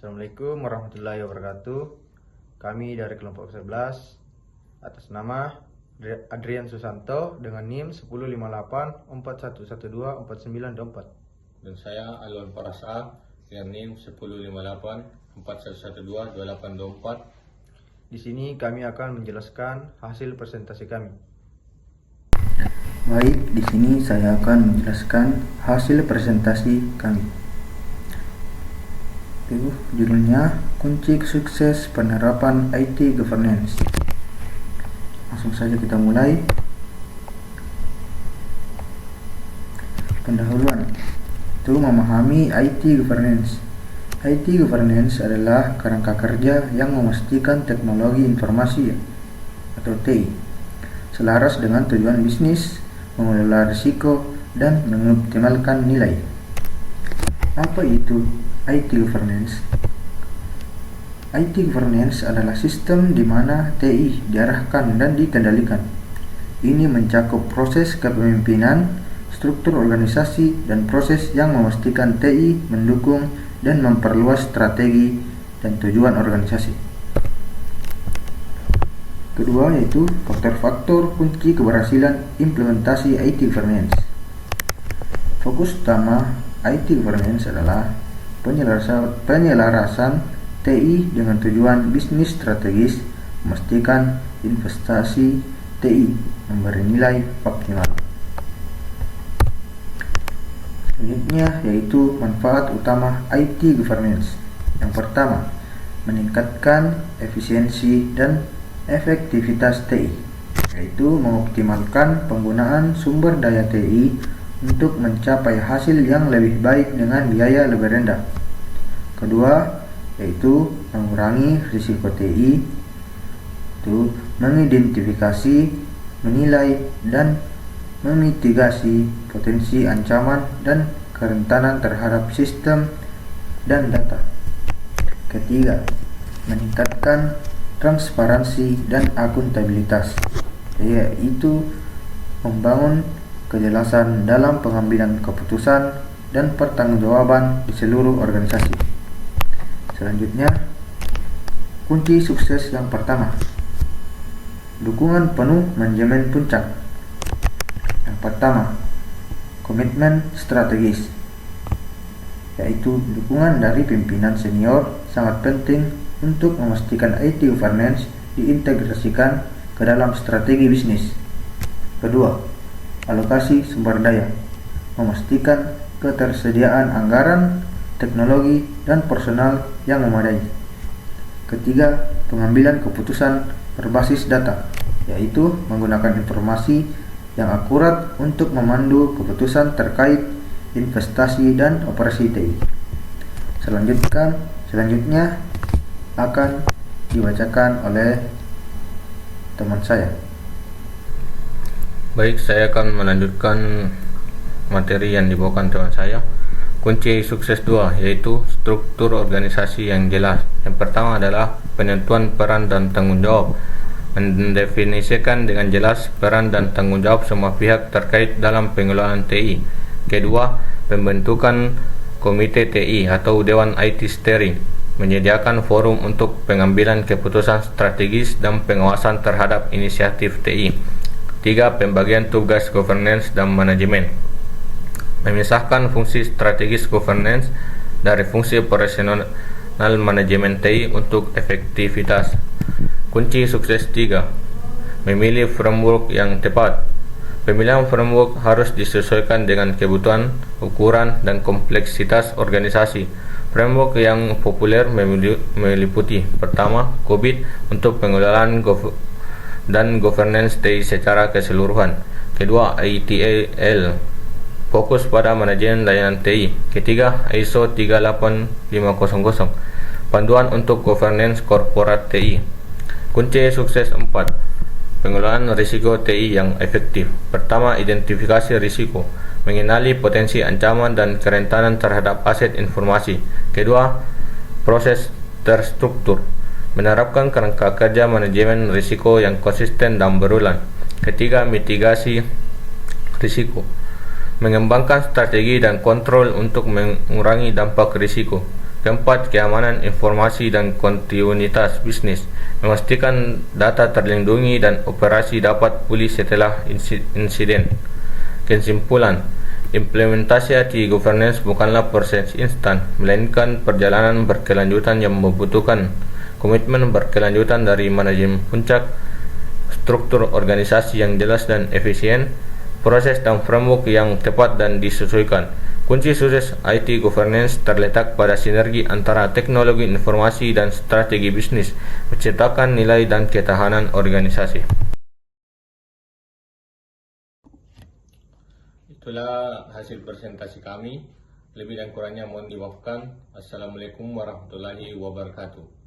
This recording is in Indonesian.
Assalamualaikum warahmatullahi wabarakatuh. Kami dari kelompok 11 atas nama Adrian Susanto dengan NIM 105841124924. Dan saya Alwan Parasa dengan NIM 105841122824. Di sini kami akan menjelaskan hasil presentasi kami. Baik, di sini saya akan menjelaskan hasil presentasi kami. Judulnya Kunci Sukses Penerapan IT Governance. Langsung saja kita mulai. Pendahuluan itu memahami IT Governance. IT Governance adalah kerangka kerja yang memastikan teknologi informasi atau TI selaras dengan tujuan bisnis, mengelola risiko, dan mengoptimalkan nilai. Apa itu IT Governance? IT Governance adalah sistem di mana TI diarahkan dan dikendalikan. Ini mencakup proses kepemimpinan, struktur organisasi, dan proses yang memastikan TI mendukung dan memperluas strategi dan tujuan organisasi. Kedua yaitu faktor-faktor kunci keberhasilan implementasi IT Governance. Fokus utama IT Governance adalah penyelarasan TI dengan tujuan bisnis strategis, memastikan investasi TI memberi nilai optimal. Selanjutnya yaitu manfaat utama IT Governance. Yang pertama, meningkatkan efisiensi dan efektivitas TI, yaitu mengoptimalkan penggunaan sumber daya TI untuk mencapai hasil yang lebih baik dengan biaya lebih rendah. Kedua, yaitu mengurangi risiko TI, itu mengidentifikasi, menilai, dan memitigasi potensi ancaman dan kerentanan terhadap sistem dan data. Ketiga, meningkatkan transparansi dan akuntabilitas, yaitu membangun kejelasan dalam pengambilan keputusan dan pertanggungjawaban di seluruh organisasi. Selanjutnya, kunci sukses yang pertama, dukungan penuh manajemen puncak. Yang pertama, komitmen strategis, yaitu dukungan dari pimpinan senior sangat penting untuk memastikan IT Governance diintegrasikan ke dalam strategi bisnis. Kedua, alokasi sumber daya, memastikan ketersediaan anggaran, teknologi, dan personal yang memadai. Ketiga, pengambilan keputusan berbasis data, yaitu menggunakan informasi yang akurat untuk memandu keputusan terkait investasi dan operasi TI. Selanjutnya akan dibacakan oleh teman saya. Baik, saya akan melanjutkan materi yang dibawakan teman saya. Kunci sukses 2 yaitu struktur organisasi yang jelas. Yang pertama adalah penentuan peran dan tanggung jawab. Mendefinisikan dengan jelas peran dan tanggung jawab semua pihak terkait dalam pengelolaan TI. Kedua, pembentukan komite TI atau Dewan IT Steering. Menyediakan forum untuk pengambilan keputusan strategis dan pengawasan terhadap inisiatif TI. 3. Pembagian tugas governance dan manajemen. Memisahkan fungsi strategis governance dari fungsi operasional manajemen TI untuk efektivitas. Kunci sukses 3. Memilih framework yang tepat. Pemilihan framework harus disesuaikan dengan kebutuhan, ukuran, dan kompleksitas organisasi. Framework yang populer meliputi: pertama, COVID untuk pengelolaan dan governance TI secara keseluruhan. Kedua, ITIL, fokus pada manajemen layanan TI. Ketiga, ISO 38500, panduan untuk governance korporat TI. Kunci sukses 4. Pengelolaan risiko TI yang efektif. Pertama, identifikasi risiko, mengenali potensi ancaman dan kerentanan terhadap aset informasi. Kedua, proses terstruktur, menerapkan kerangka kerja manajemen risiko yang konsisten dan berulang. Ketiga, mitigasi risiko, mengembangkan strategi dan kontrol untuk mengurangi dampak risiko. Keempat, keamanan informasi dan kontinuitas bisnis, memastikan data terlindungi dan operasi dapat pulih setelah insiden. Kesimpulan, implementasi IT governance bukanlah proses instan, melainkan perjalanan berkelanjutan yang membutuhkan komitmen berkelanjutan dari manajemen puncak, struktur organisasi yang jelas dan efisien, proses dan framework yang tepat dan disesuaikan. Kunci sukses IT governance terletak pada sinergi antara teknologi informasi dan strategi bisnis, menciptakan nilai dan ketahanan organisasi. Itulah hasil presentasi kami. Lebih dan kurangnya mohon dimaafkan. Assalamualaikum warahmatullahi wabarakatuh.